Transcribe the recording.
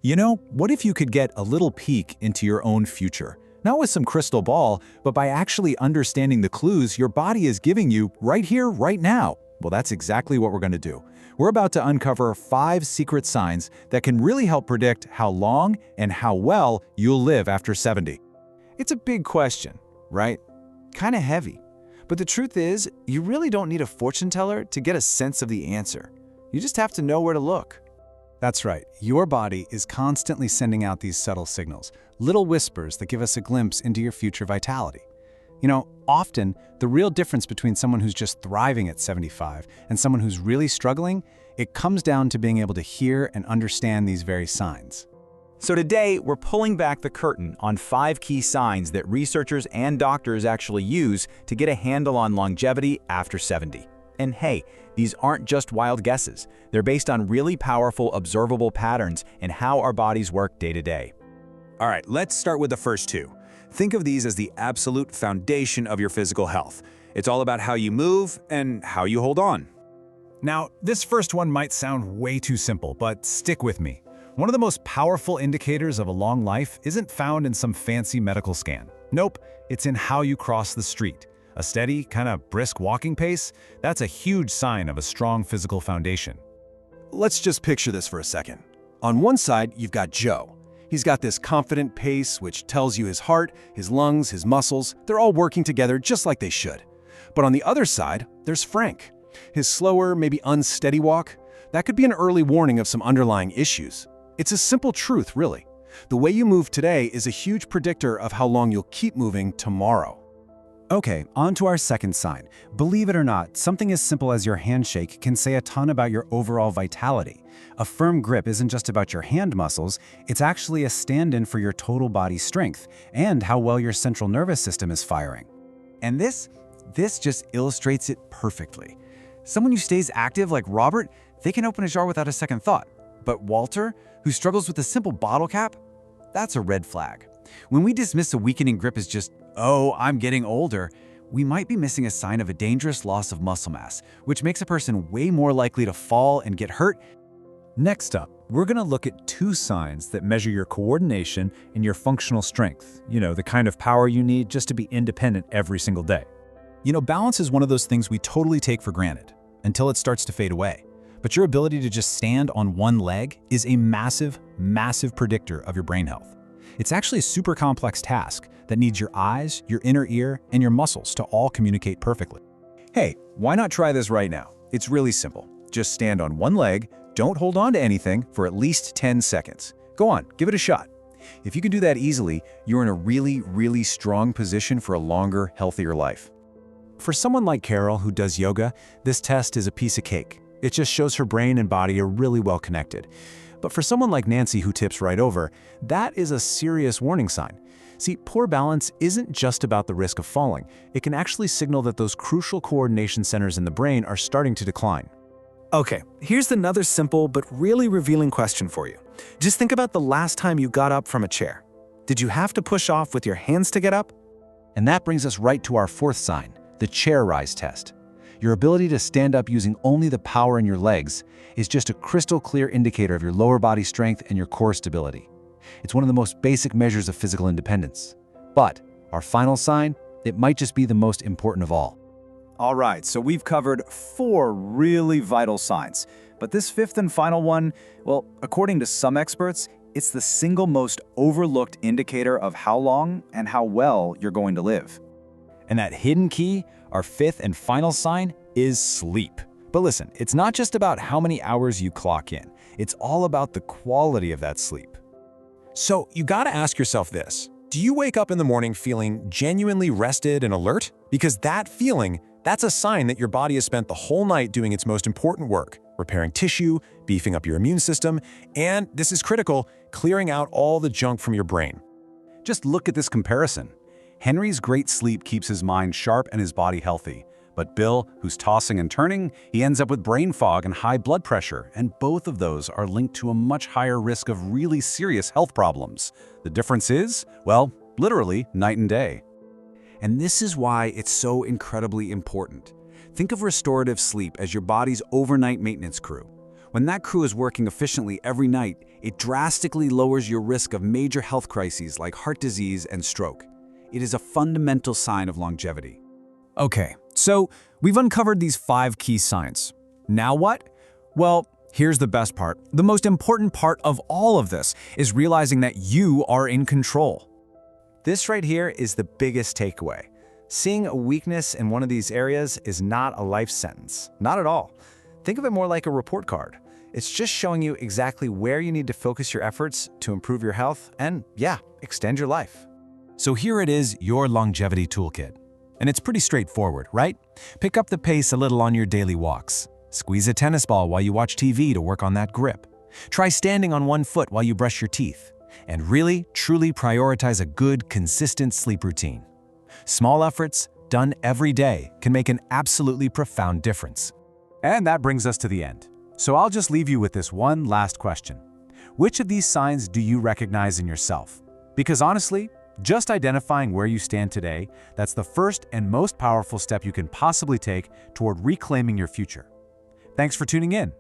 You know, what if you could get a little peek into your own future? Not with some crystal ball, but by actually understanding the clues your body is giving you right here, right now. Well, that's exactly what we're going to do. We're about to uncover 5 secret signs that can really help predict how long and how well you'll live after 70. It's a big question, right? Kind of heavy. But the truth is, you really don't need a fortune teller to get a sense of the answer. You just have to know where to look. That's right. Your body is constantly sending out these subtle signals, little whispers that give us a glimpse into your future vitality. You know, often the real difference between someone who's just thriving at 75 and someone who's really struggling, it comes down to being able to hear and understand these very signs. So today, we're pulling back the curtain on 5 key signs that researchers and doctors actually use to get a handle on longevity after 70. And hey, these aren't just wild guesses. They're based on really powerful, observable patterns in how our bodies work day to day. All right, let's start with the first 2. Think of these as the absolute foundation of your physical health. It's all about how you move and how you hold on. Now, this first one might sound way too simple, but stick with me. One of the most powerful indicators of a long life isn't found in some fancy medical scan. Nope, it's in how you cross the street. A steady, kind of brisk walking pace, that's a huge sign of a strong physical foundation. Let's just picture this for a second. On one side, you've got Joe. He's got this confident pace, which tells you his heart, his lungs, his muscles, they're all working together just like they should. But on the other side, there's Frank. His slower, maybe unsteady walk, that could be an early warning of some underlying issues. It's a simple truth, really. The way you move today is a huge predictor of how long you'll keep moving tomorrow. Okay, on to our second sign. Believe it or not, something as simple as your handshake can say a ton about your overall vitality. A firm grip isn't just about your hand muscles, it's actually a stand-in for your total body strength and how well your central nervous system is firing. And this just illustrates it perfectly. Someone who stays active like Robert, they can open a jar without a second thought. But Walter, who struggles with a simple bottle cap, that's a red flag. When we dismiss a weakening grip as just, oh, I'm getting older, we might be missing a sign of a dangerous loss of muscle mass, which makes a person way more likely to fall and get hurt. Next up, we're going to look at 2 signs that measure your coordination and your functional strength. You know, the kind of power you need just to be independent every single day. You know, balance is one of those things we totally take for granted until it starts to fade away. But your ability to just stand on one leg is a massive, massive predictor of your brain health. It's actually a super complex task that needs your eyes, your inner ear, and your muscles to all communicate perfectly. Hey, why not try this right now? It's really simple. Just stand on one leg, don't hold on to anything for at least 10 seconds. Go on, give it a shot. If you can do that easily, you're in a really, really strong position for a longer, healthier life. For someone like Carol who does yoga, this test is a piece of cake. It just shows her brain and body are really well connected. But for someone like Nancy who tips right over, that is a serious warning sign. See, poor balance isn't just about the risk of falling. It can actually signal that those crucial coordination centers in the brain are starting to decline. Okay, here's another simple but really revealing question for you. Just think about the last time you got up from a chair. Did you have to push off with your hands to get up? And that brings us right to our 4th sign, the chair rise test. Your ability to stand up using only the power in your legs is just a crystal clear indicator of your lower body strength and your core stability. It's one of the most basic measures of physical independence. But our final sign, it might just be the most important of all. All right, so we've covered 4 really vital signs. But this 5th and final one, well, according to some experts, it's the single most overlooked indicator of how long and how well you're going to live. And that hidden key, our 5th and final sign, is sleep. But listen, it's not just about how many hours you clock in. It's all about the quality of that sleep. So you gotta ask yourself this. Do you wake up in the morning feeling genuinely rested and alert? Because that feeling, that's a sign that your body has spent the whole night doing its most important work, repairing tissue, beefing up your immune system, and, this is critical, clearing out all the junk from your brain. Just look at this comparison. Henry's great sleep keeps his mind sharp and his body healthy. But Bill, who's tossing and turning, he ends up with brain fog and high blood pressure, and both of those are linked to a much higher risk of really serious health problems. The difference is, well, literally night and day. And this is why it's so incredibly important. Think of restorative sleep as your body's overnight maintenance crew. When that crew is working efficiently every night, it drastically lowers your risk of major health crises like heart disease and stroke. It is a fundamental sign of longevity. Okay, so we've uncovered these 5 key signs. Now what? Well, here's the best part. The most important part of all of this is realizing that you are in control. This right here is the biggest takeaway. Seeing a weakness in one of these areas is not a life sentence. Not at all. Think of it more like a report card. It's just showing you exactly where you need to focus your efforts to improve your health and, yeah, extend your life. So here it is, your longevity toolkit. And it's pretty straightforward, right? Pick up the pace a little on your daily walks. Squeeze a tennis ball while you watch TV to work on that grip. Try standing on one foot while you brush your teeth. And really, truly prioritize a good, consistent sleep routine. Small efforts, done every day, can make an absolutely profound difference. And that brings us to the end. So I'll just leave you with this one last question. Which of these signs do you recognize in yourself? Because honestly, just identifying where you stand today, that's the first and most powerful step you can possibly take toward reclaiming your future. Thanks for tuning in.